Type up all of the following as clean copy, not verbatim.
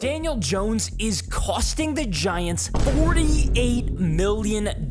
Daniel Jones is costing the Giants $48 million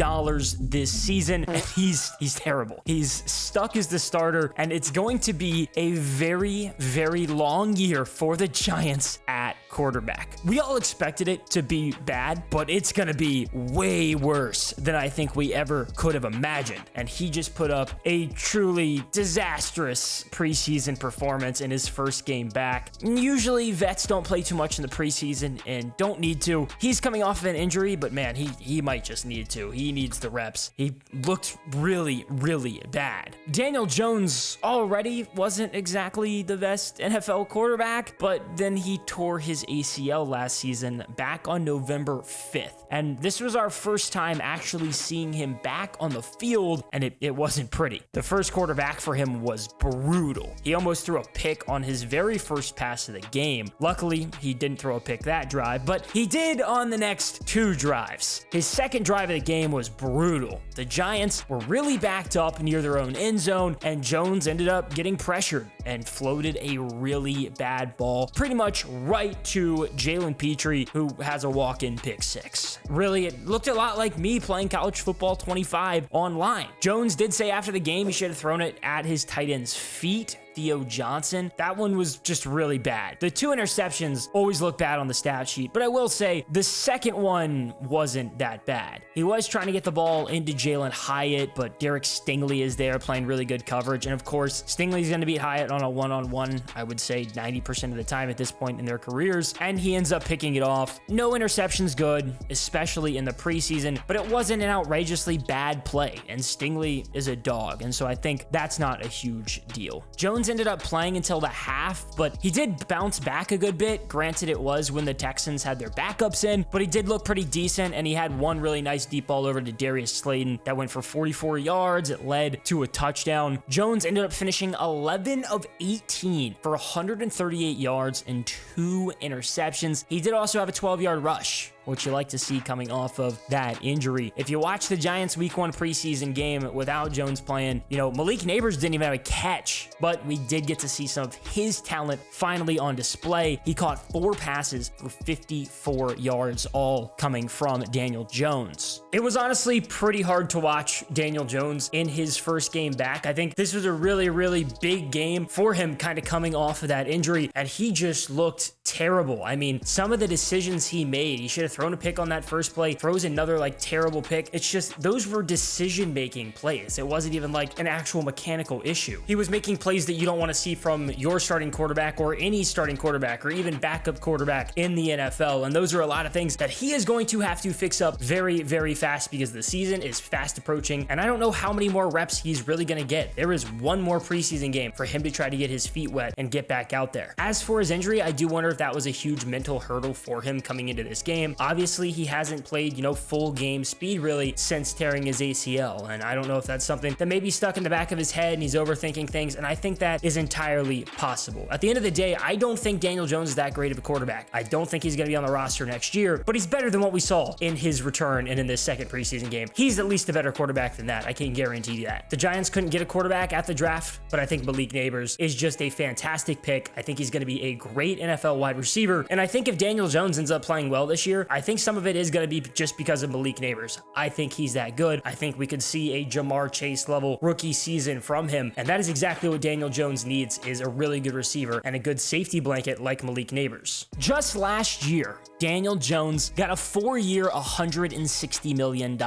this season, and he's terrible. He's stuck as the starter, and it's going to be a very, very long year for the Giants at quarterback. We all expected it to be bad, but it's going to be way worse than I think we ever could have imagined. And he just put up a truly disastrous preseason performance in his first game back. Usually, vets don't play too much in the preseason and don't need to. He's coming off of an injury, but man, he might just need to. He needs the reps. He looked really, really bad. Daniel Jones already wasn't exactly the best NFL quarterback, but then he tore his ACL last season back on November 5th. And this was our first time actually seeing him back on the field, and it wasn't pretty. The first quarterback for him was brutal. He almost threw a pick on his very first pass of the game. Luckily, he didn't throw a pick that drive, but he did on the next two drives. His second drive of the game was brutal. The Giants were really backed up near their own end zone, and Jones ended up getting pressured and floated a really bad ball pretty much right to Jalen Petrie, who has a walk-in pick six. Really, it looked a lot like me playing college football 25 online. Jones did say after the game he should have thrown it at his tight end's feet, Theo Johnson. That one was just really bad. The two interceptions always look bad on the stat sheet, but I will say the second one wasn't that bad. He was trying to get the ball into Jalen Hyatt, but Derek Stingley is there playing really good coverage. And of course, Stingley's going to beat Hyatt on a one-on-one, I would say 90% of the time at this point in their careers, and he ends up picking it off. No interceptions good, especially in the preseason, but it wasn't an outrageously bad play, and Stingley is a dog, and so I think that's not a huge deal. Jones ended up playing until the half, but he did bounce back a good bit. Granted, it was when the Texans had their backups in, but he did look pretty decent, and he had one really nice deep ball over to Darius Slayton that went for 44 yards. It led to a touchdown. Jones ended up finishing 11 of 18 for 138 yards and 2 interceptions. He did also have a 12-yard rush, which you like to see coming off of that injury. If you watch the Giants week 1 preseason game without Jones playing, Malik Neighbors didn't even have a catch, but we did get to see some of his talent finally on display. He caught 4 passes for 54 yards, all coming from Daniel Jones. It was honestly pretty hard to watch Daniel Jones in his first game back. I think this was a really, really big game for him kind of coming off of that injury, and he just looked terrible. I mean, some of the decisions he made, he should have thrown a pick on that first play, throws another terrible pick. It's just, those were decision-making plays. It wasn't even like an actual mechanical issue. He was making plays that you don't want to see from your starting quarterback or any starting quarterback or even backup quarterback in the NFL. And those are a lot of things that he is going to have to fix up very, very fast because the season is fast approaching. And I don't know how many more reps he's really going to get. There is one more preseason game for him to try to get his feet wet and get back out there. As for his injury, I do wonder if that was a huge mental hurdle for him coming into this game. Obviously, he hasn't played, full game speed really since tearing his ACL. And I don't know if that's something that may be stuck in the back of his head and he's overthinking things. And I think that is entirely possible. At the end of the day, I don't think Daniel Jones is that great of a quarterback. I don't think he's going to be on the roster next year, but he's better than what we saw in his return and in this second preseason game. He's at least a better quarterback than that. I can guarantee you that. The Giants couldn't get a quarterback at the draft, but I think Malik Neighbors is just a fantastic pick. I think he's going to be a great NFL wide receiver. And I think if Daniel Jones ends up playing well this year, I think some of it is going to be just because of Malik Neighbors. I think he's that good. I think we could see a Jamar Chase level rookie season from him. And that is exactly what Daniel Jones needs, is a really good receiver and a good safety blanket like Malik Neighbors. Just last year, Daniel Jones got a 4-year, $160 million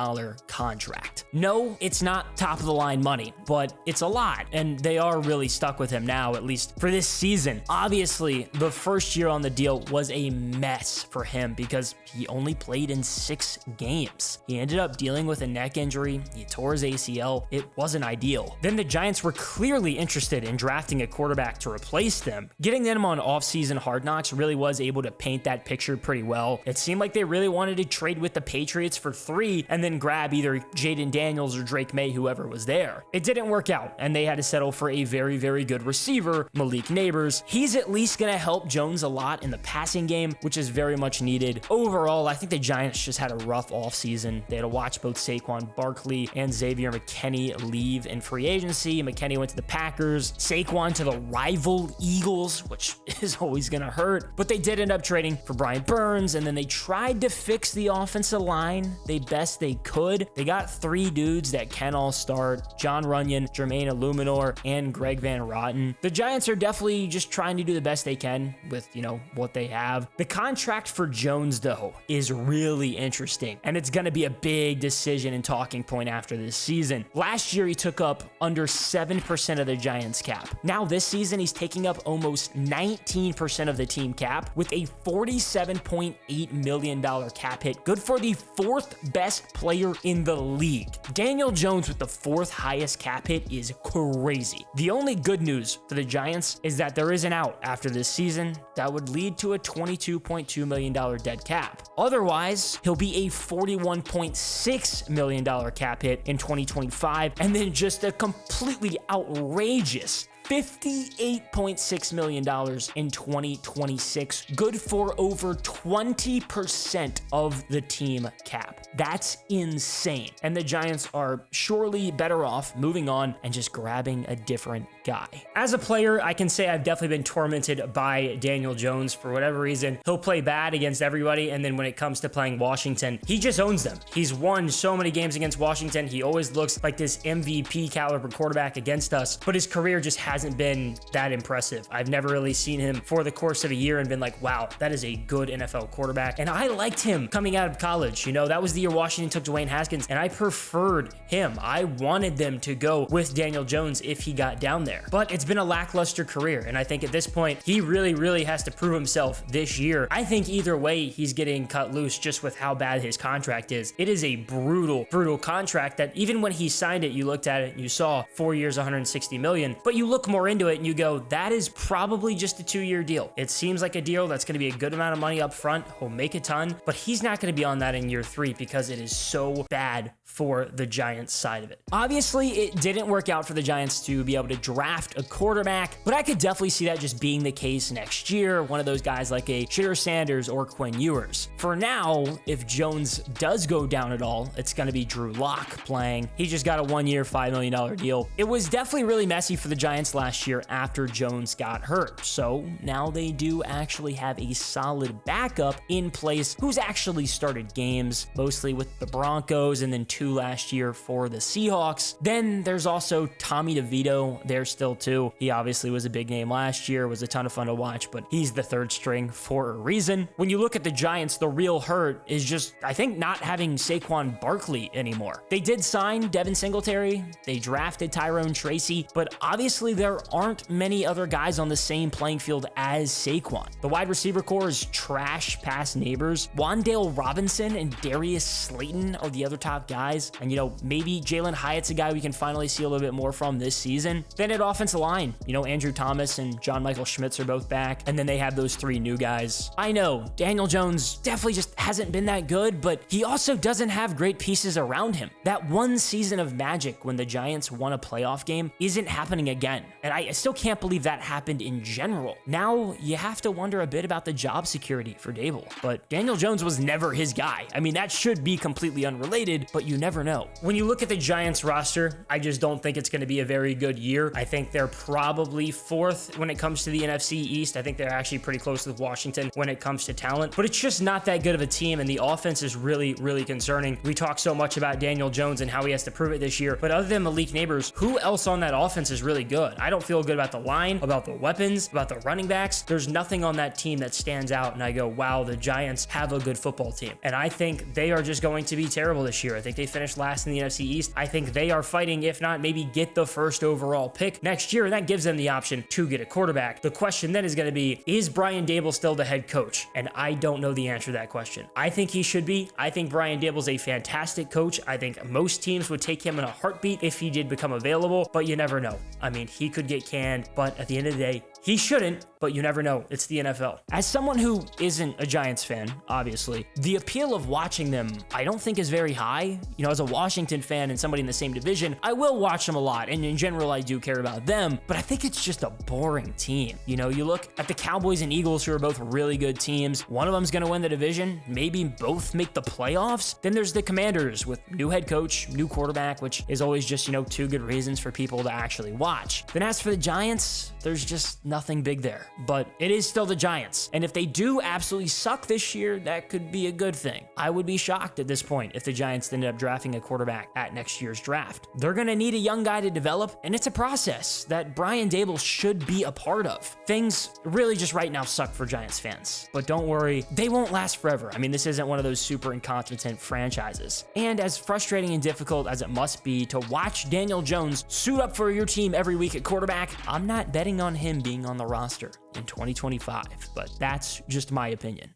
contract. No, it's not top of the line money, but it's a lot. And they are really stuck with him now, at least for this season. Obviously, the first year on the deal was a mess for him because he only played in 6 games. He ended up dealing with a neck injury. He tore his ACL. It wasn't ideal. Then the Giants were clearly interested in drafting a quarterback to replace them. Getting them on offseason Hard Knocks really was able to paint that picture pretty well. It seemed like they really wanted to trade with the Patriots for 3 and then grab either Jaden Daniels or Drake May, whoever was there. It didn't work out, and they had to settle for a very, very good receiver, Malik Neighbors. He's at least going to help Jones a lot in the passing game, which is very much needed. Overall, overall, I think the Giants just had a rough offseason. They had to watch both Saquon Barkley and Xavier McKinney leave in free agency. McKinney went to the Packers, Saquon to the rival Eagles, which is always going to hurt. But they did end up trading for Brian Burns, and then they tried to fix the offensive line the best they could. They got 3 dudes that can all start: John Runyon, Jermaine Illuminor, and Greg Van Roten. The Giants are definitely just trying to do the best they can with, what they have. The contract for Jones, though, is really interesting, and it's going to be a big decision and talking point after this season. Last year, he took up under 7% of the Giants cap. Now this season, he's taking up almost 19% of the team cap with a $47.8 million cap hit. Good for the 4th best player in the league. Daniel Jones with the 4th highest cap hit is crazy. The only good news for the Giants is that there is an out after this season that would lead to a $22.2 million dead cap. Otherwise, he'll be a $41.6 million cap hit in 2025, and then just a completely outrageous $58.6 million in 2026, good for over 20% of the team cap. That's insane. And the Giants are surely better off moving on and just grabbing a different guy. As a player, I can say I've definitely been tormented by Daniel Jones for whatever reason. He'll play bad against everybody, and then when it comes to playing Washington, he just owns them. He's won so many games against Washington. He always looks like this MVP caliber quarterback against us, but his career just hasn't been that impressive. I've never really seen him for the course of a year and been like, wow, that is a good NFL quarterback. And I liked him coming out of college. That was the year Washington took Dwayne Haskins, and I preferred him. I wanted them to go with Daniel Jones if he got down there. But it's been a lackluster career, and I think at this point, he really has to prove himself this year. I think either way, he's getting cut loose just with how bad his contract is. It is a brutal contract that even when he signed it, you looked at it and you saw 4 years, $160 million, but you look more into it and you go, that is probably just a 2-year deal. It seems like a deal that's going to be a good amount of money up front. He'll make a ton, but he's not going to be on that in year 3 because it is so bad for the Giants side of it. Obviously, it didn't work out for the Giants to be able to draft a quarterback, but I could definitely see that just being the case next year. One of those guys like a Shedeur Sanders or Quinn Ewers. For now, if Jones does go down at all, it's going to be Drew Lock playing. He just got a 1-year, $5 million deal. It was definitely really messy for the Giants last year after Jones got hurt. So now they do actually have a solid backup in place who's actually started games, mostly with the Broncos and then 2 last year for the Seahawks. Then there's also Tommy DeVito there still too. He obviously was a big name last year, was a ton of fun to watch, but he's the 3rd string for a reason. When you look at the Giants, the real hurt is just, I think, not having Saquon Barkley anymore. They did sign Devin Singletary, they drafted Tyrone Tracy, but obviously there aren't many other guys on the same playing field as Saquon. The wide receiver core is trash past neighbors. Wan'Dale Robinson and Darius Slayton are the other top guys, and maybe Jalen Hyatt's a guy we can finally see a little bit more from this season. Then at offensive line, Andrew Thomas and John Michael Schmitz are both back, and then they have those 3 new guys. I know Daniel Jones definitely just hasn't been that good, but he also doesn't have great pieces around him. That one season of magic when the Giants won a playoff game isn't happening again, and I still can't believe that happened in general. Now you have to wonder a bit about the job security for Dable, but Daniel Jones was never his guy. I mean, that should be completely unrelated, but you never know. When you look at the Giants roster, I just don't think it's going to be a very good year. I think they're probably 4th when it comes to the NFC East. I think they're actually pretty close with Washington when it comes to talent, but it's just not that good of a team, and the offense is really concerning. We talk so much about Daniel Jones and how he has to prove it this year, but other than Malik Neighbors, who else on that offense is really good? I don't feel good about the line, about the weapons, about the running backs. There's nothing on that team that stands out, and I go, wow, the Giants have a good football team. And I think they are just going to be terrible this year. I think they finished last in the NFC East. I think they are fighting, if not maybe get the 1st overall pick next year, and that gives them the option to get a quarterback. The question then is going to be, is Brian Dable still the head coach? And I don't know the answer to that question. I think he should be. I think Brian Dable's a fantastic coach. I think most teams would take him in a heartbeat if he did become available, but you never know. I mean, he could get canned, but at the end of the day, He shouldn't, but you never know. It's the NFL. As someone who isn't a Giants fan, obviously, the appeal of watching them, I don't think is very high. You know, as a Washington fan and somebody in the same division, I will watch them a lot. And in general, I do care about them, but I think it's just a boring team. You know, you look at the Cowboys and Eagles, who are both really good teams. One of them's going to win the division, maybe both make the playoffs. Then there's the Commanders with new head coach, new quarterback, which is always just, you know, two good reasons for people to actually watch. Then as for the Giants, there's just nothing big there, but it is still the Giants. And if they do absolutely suck this year, that could be a good thing. I would be shocked at this point if the Giants ended up drafting a quarterback at next year's draft. They're going to need a young guy to develop, and it's a process that Brian Daboll should be a part of. Things really just right now suck for Giants fans, but don't worry, they won't last forever. I mean, this isn't one of those super incompetent franchises. And as frustrating and difficult as it must be to watch Daniel Jones suit up for your team every week at quarterback, I'm not betting on him being on the roster in 2025, but that's just my opinion.